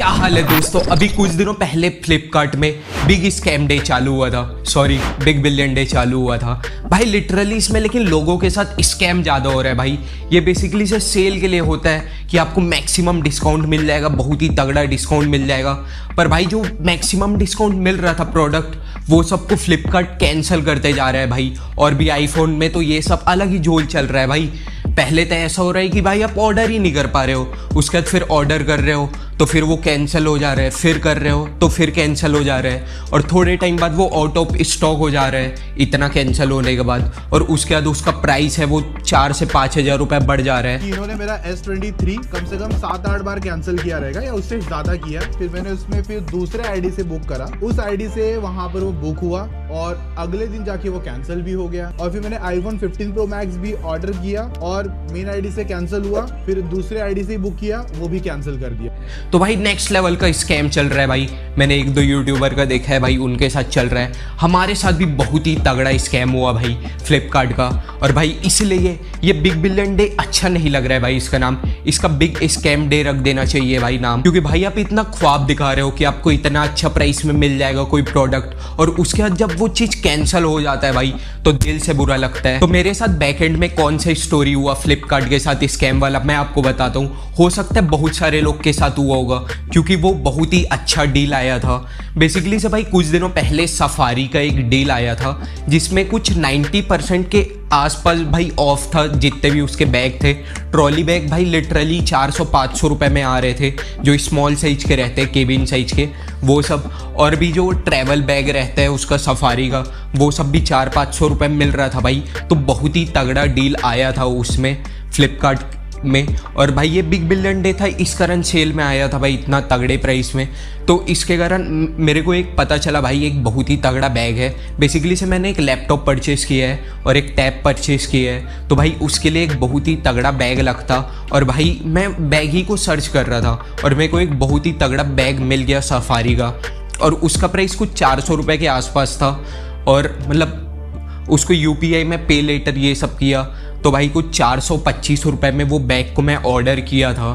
हाल है दोस्तों। अभी कुछ दिनों पहले फ्लिपकार्ट में बिग स्कैम डे चालू हुआ था, सॉरी बिग बिलियन डे चालू हुआ था भाई लिटरली इसमें। लेकिन लोगों के साथ स्कैम ज़्यादा हो रहा है भाई। ये बेसिकली से सेल के लिए होता है कि आपको मैक्सिमम डिस्काउंट मिल जाएगा, बहुत ही तगड़ा डिस्काउंट मिल जाएगा। पर भाई जो मैक्सिमम डिस्काउंट मिल रहा था प्रोडक्ट, वो सबको फ्लिपकार्ट कैंसिल करते जा रहा है भाई। और भी आईफोन में तो ये सब अलग ही झोल चल रहा है भाई। पहले तो ऐसा हो रहा है कि भाई आप ऑर्डर ही नहीं कर पा रहे हो, उसके बाद फिर ऑर्डर कर रहे हो तो फिर वो कैंसिल हो जा रहा है, फिर कर रहे हो तो फिर कैंसिल हो जा रहा है, और थोड़े टाइम बाद वो आउट ऑफ स्टॉक हो जा रहा है इतना कैंसिल होने के बाद। और उसके बाद उसका प्राइस है वो 4 से 5 हज़ार रुपये बढ़ जा रहा है। इन्होंने मेरा S23 कम से कम 7-8 बार कैंसिल किया रहेगा या उससे ज़्यादा किया। फिर मैंने उसमें फिर दूसरे आईडी से बुक करा, उस आईडी से वहाँ पर वो बुक हुआ और अगले दिन जाके वो कैंसिल भी हो गया। और फिर मैंने iPhone 15 Pro Max भी ऑर्डर किया और मेन आईडी से कैंसिल हुआ, फिर दूसरे आईडी से बुक किया, वो भी कैंसिल कर दिया। तो भाई नेक्स्ट लेवल का स्कैम चल रहा है भाई। मैंने 1-2 यूट्यूबर का देखा है भाई, उनके साथ चल रहा है। हमारे साथ भी बहुत ही तगड़ा स्कैम हुआ भाई फ्लिपकार्ट का। और भाई इसलिए ये बिग बिलियन डे अच्छा नहीं लग रहा है भाई। इसका नाम, इसका बिग स्कैम डे रख देना चाहिए भाई नाम। क्योंकि भाई आप इतना ख्वाब दिखा रहे हो कि आपको इतना अच्छा प्राइस में मिल जाएगा कोई प्रोडक्ट, और उसके बाद जब वो चीज़ कैंसिल हो जाता है भाई तो दिल से बुरा लगता है। तो मेरे साथ बैकएंड में कौन सा स्टोरी हुआ फ्लिपकार्ट के साथ स्कैम वाला, मैं आपको बताता हूँ। हो सकता है बहुत सारे लोग के साथ हुआ होगा क्योंकि वो बहुत ही अच्छा डील आया था। बेसिकली से भाई कुछ दिनों पहले सफारी का एक डील आया था जिसमें कुछ 90% के आसपास भाई ऑफ था। जितने भी उसके बैग थे, ट्रॉली बैग भाई लिटरली 400-500 रुपये में आ रहे थे, जो स्मॉल साइज के रहते हैं, केबिन साइज के वो सब। और भी जो ट्रैवल बैग रहता है उसका सफारी का, वो सब भी 400-500 रुपये मिल रहा था भाई। तो बहुत ही तगड़ा डील आया था उसमें फ्लिपकार्ट में। और भाई ये बिग बिलियन डे था, इस कारण सेल में आया था भाई इतना तगड़े प्राइस में। तो इसके कारण मेरे को एक पता चला भाई, एक बहुत ही तगड़ा बैग है। बेसिकली से मैंने एक लैपटॉप परचेज़ किया है और एक टैब परचेज़ किया है, तो भाई उसके लिए एक बहुत ही तगड़ा बैग लगता। और भाई मैं बैग ही को सर्च कर रहा था और मेरे को एक बहुत ही तगड़ा बैग मिल गया सफारी का, और उसका प्राइस कुछ 400 रुपये के आसपास था। और मतलब उसको UPI में पे लेटर ये सब किया तो भाई कुछ 425 रुपये में वो बैग को मैं ऑर्डर किया था।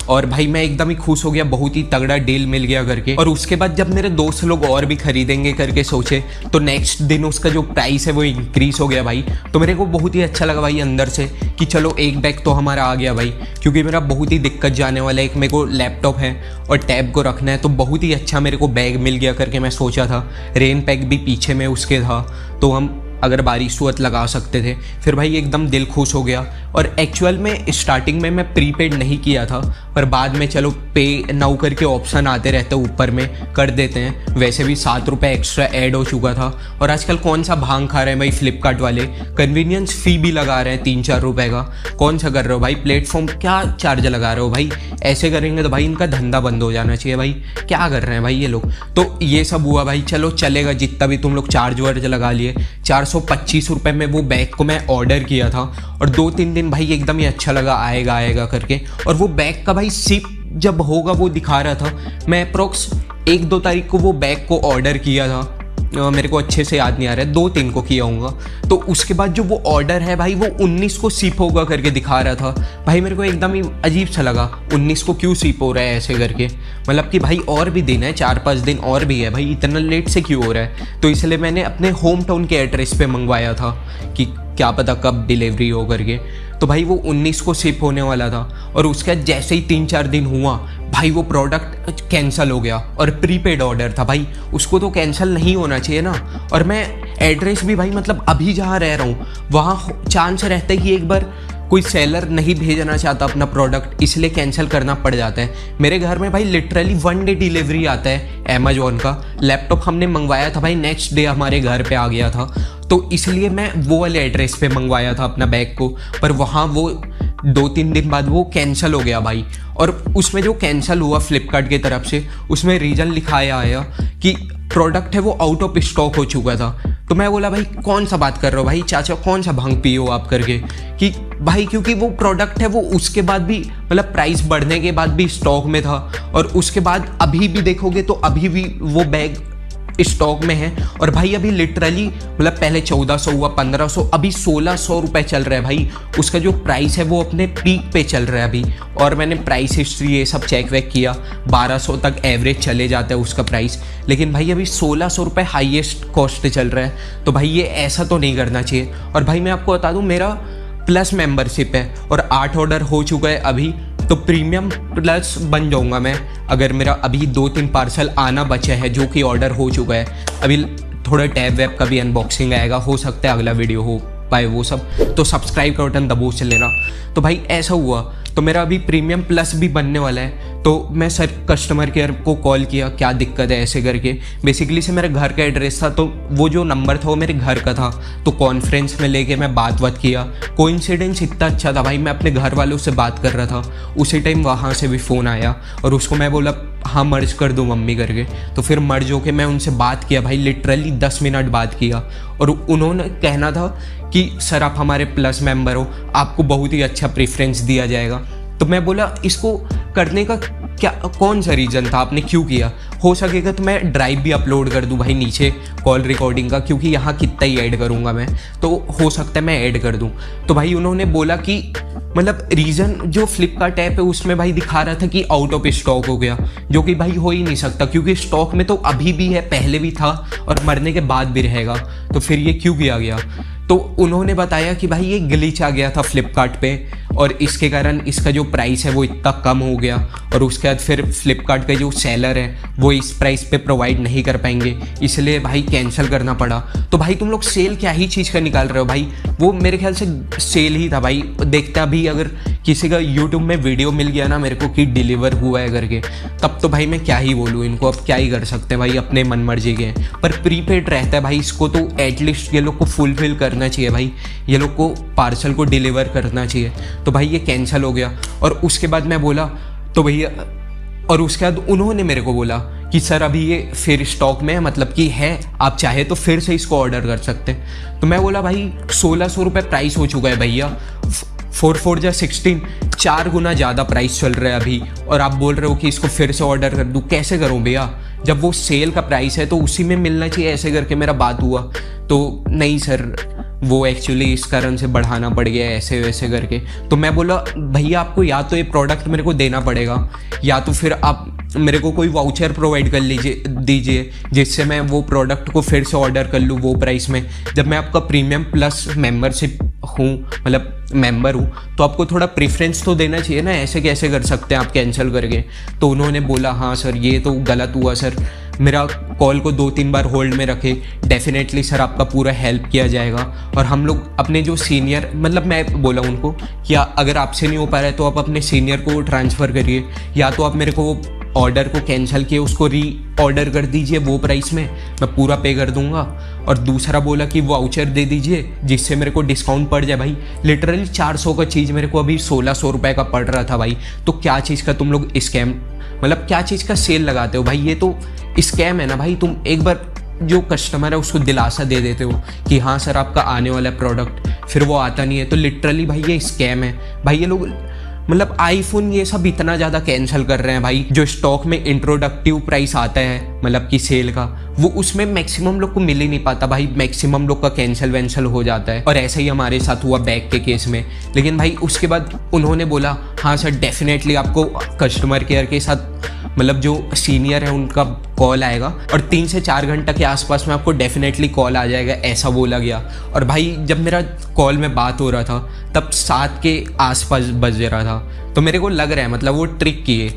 और भाई मैं एकदम ही खुश हो गया, बहुत ही तगड़ा डील मिल गया करके। और उसके बाद जब मेरे दोस्त लोग और भी खरीदेंगे करके सोचे तो नेक्स्ट दिन उसका जो प्राइस है वो इंक्रीज़ हो गया भाई। तो मेरे को बहुत ही अच्छा लगा भाई अंदर से कि चलो एक बैग तो हमारा आ गया भाई, क्योंकि मेरा बहुत ही दिक्कत जाने वाला है। एक मेरे को लैपटॉप है और टैब को रखना है, तो बहुत ही अच्छा मेरे को बैग मिल गया करके मैं सोचा था। रेन पैक भी पीछे में उसके था, तो हम अगर बारिश हुआ लगा सकते थे। फिर भाई एकदम दिल खुश हो गया। और एक्चुअल में स्टार्टिंग में मैं प्रीपेड नहीं किया था, पर बाद में चलो पे नाउ करके ऑप्शन आते रहते हैं ऊपर में, कर देते हैं। वैसे भी 7 रुपये एक्स्ट्रा ऐड हो चुका था। और आजकल कौन सा भांग खा रहे हैं भाई फ्लिपकार्ट वाले, कन्वीनियंस फ़ी भी लगा रहे हैं 3-4 रुपये का। कौन सा कर रहे हो भाई, प्लेटफॉर्म क्या चार्ज लगा रहे हो भाई? ऐसे करेंगे तो भाई इनका धंधा बंद हो जाना चाहिए भाई। क्या कर रहे हैं भाई ये लोग? तो ये सब हुआ भाई, चलो चलेगा जितना भी तुम लोग चार्ज वर्ज लगा लिए। 425 रुपये में वो बैग को मैं ऑर्डर किया था और 2-3 दिन भाई एकदम ही अच्छा लगा, आएगा करके। और वो बैग का भाई शिप जब होगा वो दिखा रहा था। मैं अप्रोक्स 1-2 तारीख को वो बैग को ऑर्डर किया था, मेरे को अच्छे से याद नहीं आ रहा है, 2-3 को किया होगा। तो उसके बाद जो वो ऑर्डर है भाई वो 19 को शिप होगा करके दिखा रहा था भाई। मेरे को एकदम ही अजीब सा लगा, 19 को क्यों शिप हो रहा है ऐसे करके। मतलब कि भाई और भी दिन है, 4-5 दिन और भी है भाई, इतना लेट से क्यों हो रहा है? तो इसलिए मैंने अपने होम टाउन के एड्रेस पे मंगवाया था कि क्या पता कब डिलीवरी हो करके। तो भाई वो 19 को शिप होने वाला था, और उसके बाद जैसे ही 3-4 दिन हुआ भाई वो प्रोडक्ट कैंसिल हो गया। और प्रीपेड ऑर्डर था भाई, उसको तो कैंसिल नहीं होना चाहिए ना। और मैं एड्रेस भी भाई मतलब अभी जहाँ रह रहा हूँ वहाँ चांस रहता है कि एक बार कोई सेलर नहीं भेजना चाहता अपना प्रोडक्ट, इसलिए कैंसिल करना पड़ जाता है। मेरे घर में भाई लिटरली 1 डे डिलीवरी आता है अमेजोन का। लैपटॉप हमने मंगवाया था भाई, नेक्स्ट डे हमारे घर पे आ गया था। तो इसलिए मैं वो वाले एड्रेस पे मंगवाया था अपना बैग को, पर वहाँ वो 2-3 दिन बाद वो कैंसिल हो गया भाई। और उसमें जो कैंसिल हुआ फ्लिपकार्ट की तरफ से, उसमें रीज़न लिखाया आया कि प्रोडक्ट है वो आउट ऑफ स्टॉक हो चुका था। तो मैं बोला भाई कौन सा बात कर रहे हो भाई चाचा, कौन सा भांग पिए हो आप करके, कि भाई क्योंकि वो प्रोडक्ट है वो उसके बाद भी मतलब प्राइस बढ़ने के बाद भी स्टॉक में था। और उसके बाद अभी भी देखोगे तो अभी भी वो बैग स्टॉक में है। और भाई अभी लिटरली मतलब पहले 1400 हुआ, 1500, अभी 1600 रुपये चल रहा है भाई। उसका जो प्राइस है वो अपने पीक पे चल रहा है अभी। और मैंने प्राइस हिस्ट्री ये सब चेक वेक किया, 1200 तक एवरेज चले जाता है उसका प्राइस, लेकिन भाई अभी 1600 रुपये हाईएस्ट कॉस्ट चल रहा है। तो भाई ये ऐसा तो नहीं करना चाहिए। और भाई मैं आपको बता दूँ, मेरा प्लस मेंबरशिप है और 8 ऑर्डर हो चुका है अभी, तो प्रीमियम प्लस बन जाऊंगा मैं। अगर मेरा अभी 2-3 पार्सल आना बचा है जो कि ऑर्डर हो चुका है, अभी थोड़ा टैब वेब का भी अनबॉक्सिंग आएगा, हो सकता है अगला वीडियो हो पाए वो सब, तो सब्सक्राइब का बटन दबोच लेना। तो भाई ऐसा हुआ, तो मेरा अभी प्रीमियम प्लस भी बनने वाला है। तो मैं सर कस्टमर केयर को कॉल किया, क्या दिक्कत है ऐसे करके। बेसिकली से मेरे घर का एड्रेस था, तो वो जो नंबर था वो मेरे घर का था। तो कॉन्फ्रेंस में लेके मैं बात किया। कोइंसिडेंस इतना अच्छा था भाई, मैं अपने घर वालों से बात कर रहा था, उसी टाइम वहाँ से भी फ़ोन आया और उसको मैं बोला हाँ मर्ज कर दूँ मम्मी करके। तो फिर मर्ज होके मैं उनसे बात किया भाई, लिटरली 10 मिनट बात किया। और उन्होंने कहना था कि सर आप हमारे प्लस मेंबर हो, आपको बहुत ही अच्छा प्रेफरेंस दिया जाएगा। तो मैं बोला इसको करने का क्या कौन सा रीज़न था, आपने क्यों किया? हो सकेगा तो मैं ड्राइव भी अपलोड कर दूं भाई नीचे कॉल रिकॉर्डिंग का, क्योंकि यहाँ कितना ही ऐड करूँगा मैं, तो हो सकता है मैं ऐड कर दूं। तो भाई उन्होंने बोला कि मतलब रीज़न जो फ्लिपकार्ट ऐप है उसमें भाई दिखा रहा था कि आउट ऑफ स्टॉक हो गया, जो कि भाई हो ही नहीं सकता, क्योंकि स्टॉक में तो अभी भी है, पहले भी था और मरने के बाद भी रहेगा। तो फिर ये क्यों किया गया? तो उन्होंने बताया कि भाई ये ग्लिच आ गया था फ्लिपकार्ट पे और इसके कारण इसका जो प्राइस है वो इतना कम हो गया, और उसके बाद फिर फ्लिपकार्ट के जो सेलर हैं वो इस प्राइस पे प्रोवाइड नहीं कर पाएंगे, इसलिए भाई कैंसिल करना पड़ा। तो भाई तुम लोग सेल क्या ही चीज़ का निकाल रहे हो भाई, वो मेरे ख्याल से सेल ही था भाई। देखता भी अगर किसी का यूट्यूब में वीडियो मिल गया ना मेरे को कि डिलीवर हुआ है करके, तब तो भाई मैं क्या ही बोलूँ इनको, अब क्या ही कर सकते हैं भाई, अपने मन मर्जी के। पर प्रीपेड रहता है भाई, इसको तो एटलीस्ट ये लोग को फुलफिल करना चाहिए भाई, ये लोग को पार्सल को डिलीवर करना चाहिए। तो भाई ये कैंसिल हो गया। और उसके बाद मैं बोला तो भैया, और उसके बाद उन्होंने मेरे को बोला कि सर अभी ये फिर स्टॉक में है, मतलब कि है, आप चाहे तो फिर से इसको ऑर्डर कर सकते हैं। तो मैं बोला भाई 1600 रुपये प्राइस हो चुका है भैया, 4 जा 16, 4 गुना ज़्यादा प्राइस चल रहा है अभी, और आप बोल रहे हो कि इसको फिर से ऑर्डर कर दूँ, कैसे करूँ भैया? जब वो सेल का प्राइस है तो उसी में मिलना चाहिए, ऐसे करके मेरा बात हुआ। तो नहीं सर, वो एक्चुअली इस कारण से बढ़ाना पड़ गया ऐसे वैसे करके। तो मैं बोला भैया आपको या तो ये प्रोडक्ट मेरे को देना पड़ेगा, या तो फिर आप मेरे को कोई वाउचर प्रोवाइड कर दीजिए जिससे मैं वो प्रोडक्ट को फिर से ऑर्डर कर लूँ वो प्राइस में। जब मैं आपका प्रीमियम प्लस मेंबरशिप हूँ, मतलब मेंबर हूँ, तो आपको थोड़ा प्रेफरेंस तो देना चाहिए ना, ऐसे कैसे कर सकते हैं आप कैंसिल करके? तो उन्होंने बोला हाँ सर ये तो गलत हुआ सर, मेरा कॉल को 2-3 बार होल्ड में रखे, डेफिनेटली सर आपका पूरा हेल्प किया जाएगा। और हम लोग अपने जो सीनियर, मतलब मैं बोला उनको कि अगर आपसे नहीं हो पा रहा है तो आप अपने सीनियर को ट्रांसफ़र करिए, या तो आप मेरे को ऑर्डर को कैंसिल किए उसको री ऑर्डर कर दीजिए वो प्राइस में, मैं पूरा पे कर दूंगा। और दूसरा बोला कि वाउचर दे दीजिए जिससे मेरे को डिस्काउंट पड़ जाए। भाई लिटरली 400 का चीज़ मेरे को अभी 1600 रुपये का पड़ रहा था भाई। तो क्या चीज़ का तुम लोग स्कैम, मतलब क्या चीज़ का सेल लगाते हो भाई? ये तो स्कैम है ना भाई। तुम एक बार जो कस्टमर है उसको दिलासा दे देते हो कि हाँ सर आपका आने वाला है प्रोडक्ट, फिर वो आता नहीं है, तो लिटरली भाई ये स्कैम है भाई। ये लोग मतलब आईफोन ये सब इतना ज़्यादा कैंसिल कर रहे हैं भाई, जो स्टॉक में इंट्रोडक्टिव प्राइस आता है मतलब कि सेल का, वो उसमें मैक्सिमम लोग को मिल ही नहीं पाता भाई, मैक्सिमम लोग का कैंसिल वैंसिल हो जाता है। और ऐसा ही हमारे साथ हुआ बैग के केस में। लेकिन भाई उसके बाद उन्होंने बोला हाँ सर डेफिनेटली आपको कस्टमर केयर के साथ मतलब जो सीनियर है उनका कॉल आएगा, और 3 से 4 घंटा के आसपास में आपको डेफिनेटली कॉल आ जाएगा, ऐसा बोला गया। और भाई जब मेरा कॉल में बात हो रहा था तब 7 के आसपास बज रहा था, तो मेरे को लग रहा है मतलब वो ट्रिक किए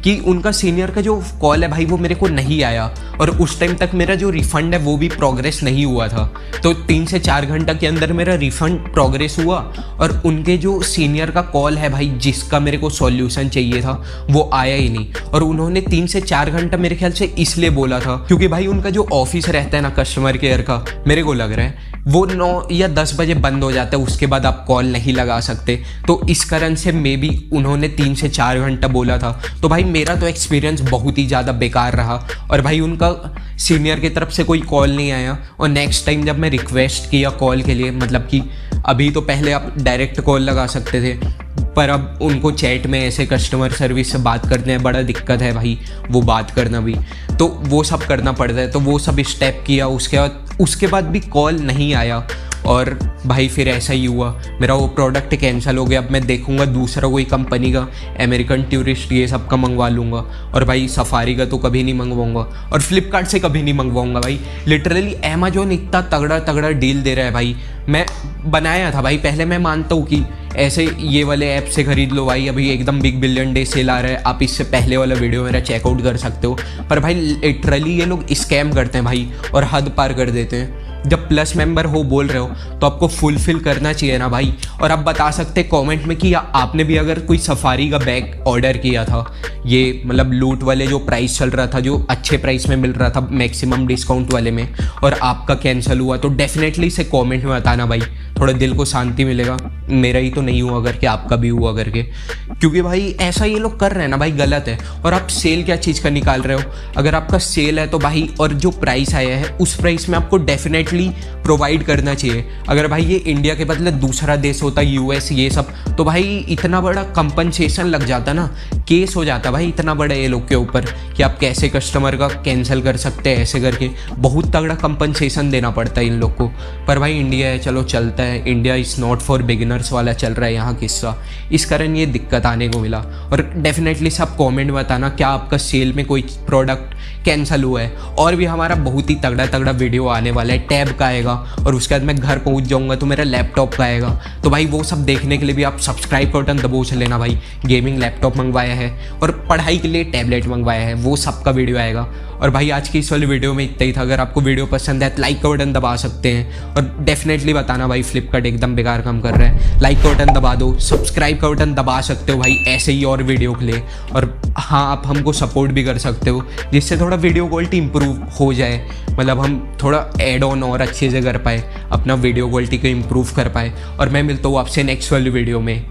कि उनका सीनियर का जो कॉल है भाई वो मेरे को नहीं आया, और उस टाइम तक मेरा जो रिफ़ंड है वो भी प्रोग्रेस नहीं हुआ था। तो 3 से 4 घंटा के अंदर मेरा रिफ़ंड प्रोग्रेस हुआ, और उनके जो सीनियर का कॉल है भाई जिसका मेरे को सॉल्यूशन चाहिए था वो आया ही नहीं। और उन्होंने 3 से 4 घंटा मेरे ख्याल से इसलिए बोला था क्योंकि भाई उनका जो ऑफिस रहता है ना कस्टमर केयर का, मेरे को लग रहा है वो 9 या 10 बजे बंद हो जाता है, उसके बाद आप कॉल नहीं लगा सकते। तो इस कारण से मे बी उन्होंने 3 से 4 घंटा बोला था। तो भाई मेरा तो एक्सपीरियंस बहुत ही ज़्यादा बेकार रहा, और भाई उनका सीनियर की तरफ से कोई कॉल नहीं आया। और नेक्स्ट टाइम जब मैं रिक्वेस्ट किया कॉल के लिए, मतलब कि अभी तो पहले आप डायरेक्ट कॉल लगा सकते थे, पर अब उनको चैट में ऐसे कस्टमर सर्विस से बात करने में बड़ा दिक्कत है भाई, वो बात करना भी, तो वो सब करना पड़ता है। तो वो सब स्टेप किया, उसके बाद भी कॉल नहीं आया और भाई फिर ऐसा ही हुआ, मेरा वो प्रोडक्ट कैंसिल हो गया। अब मैं देखूंगा दूसरा कोई कंपनी का, अमेरिकन टूरिस्ट ये सब का मंगवा लूँगा, और भाई सफारी का तो कभी नहीं मंगवाऊंगा, और फ्लिपकार्ट से कभी नहीं मंगवाऊंगा भाई। लिटरली अमेजोन इतना तगड़ा तगड़ा डील दे रहा है भाई। मैं बनाया था भाई, पहले मैं मानता हूँ कि ऐसे ये वाले ऐप से खरीद लो भाई, अभी एकदम बिग बिलियन डे सेल आ रहा है, आप इससे पहले वाला वीडियो मेरा चेकआउट कर सकते हो। पर भाई लिटरली ये लोग स्कैम करते हैं भाई, और हद पार कर देते हैं। जब प्लस मेंबर हो बोल रहे हो तो आपको फुलफिल करना चाहिए ना भाई। और आप बता सकते कमेंट में कि आपने भी अगर कोई सफारी का बैग ऑर्डर किया था, ये मतलब लूट वाले जो प्राइस चल रहा था, जो अच्छे प्राइस में मिल रहा था मैक्सिमम डिस्काउंट वाले में, और आपका कैंसिल हुआ, तो डेफिनेटली इसे कमेंट में बताना भाई, थोड़ा दिल को शांति मिलेगा। मेरा ही तो नहीं हुआ करके आपका भी हुआ करके, क्योंकि भाई ऐसा ये लोग कर रहे हैं ना भाई, गलत है। और आप सेल क्या चीज़ का निकाल रहे हो? अगर आपका सेल है तो भाई, और जो प्राइस आया है उस प्राइस में आपको डेफिनेटली प्रोवाइड करना चाहिए। अगर भाई ये इंडिया के बदले दूसरा देश होता, यूएस ये सब, तो भाई इतना बड़ा कंपनसेशन लग जाता ना, केस हो जाता भाई इतना बड़ा ये लोग के ऊपर कि आप कैसे कस्टमर का कैंसिल कर सकते हैं, ऐसे करके बहुत तगड़ा कंपनसेशन देना पड़ता है इन लोग को। पर भाई इंडिया है, चलो चलता है, India is not for beginners वाला चल रहा है यहाँ किस्सा, इस कारण ये दिक्कत आने को मिला। और डेफिनेटली सब कमेंट में बताना क्या आपका सेल में कोई प्रोडक्ट कैंसिल हुआ है। और भी हमारा बहुत ही तगड़ा तगड़ा वीडियो आने वाला है, टैब का आएगा, और उसके बाद मैं घर पहुँच जाऊँगा तो मेरा लैपटॉप का आएगा। तो भाई वो सब देखने के लिए भी आप सब्सक्राइब का बटन दबोच लेना भाई। गेमिंग लैपटॉप मंगवाया है और पढ़ाई के लिए टैबलेट मंगवाया है, वो सब का वीडियो आएगा। और भाई आज की इस वाली वीडियो में इतना ही था। अगर आपको वीडियो पसंद है तो लाइक का बटन दबा सकते हैं, और डेफिनेटली बताना भाई फ्लिपकार्ट एकदम बेकार काम कर रहा है। लाइक का बटन दबा दो, सब्सक्राइब का बटन दबा सकते हो भाई ऐसे ही और वीडियो के लिए। और हाँ, आप हमको सपोर्ट भी कर सकते हो, जिससे थोड़ा वीडियो क्वालिटी इंप्रूव हो जाए, मतलब हम थोड़ा ऐड ऑन और अच्छे से कर पाए, अपना वीडियो क्वालिटी को इम्प्रूव कर पाए। और मैं मिलता हूँ आपसे नेक्स्ट वाली वीडियो में।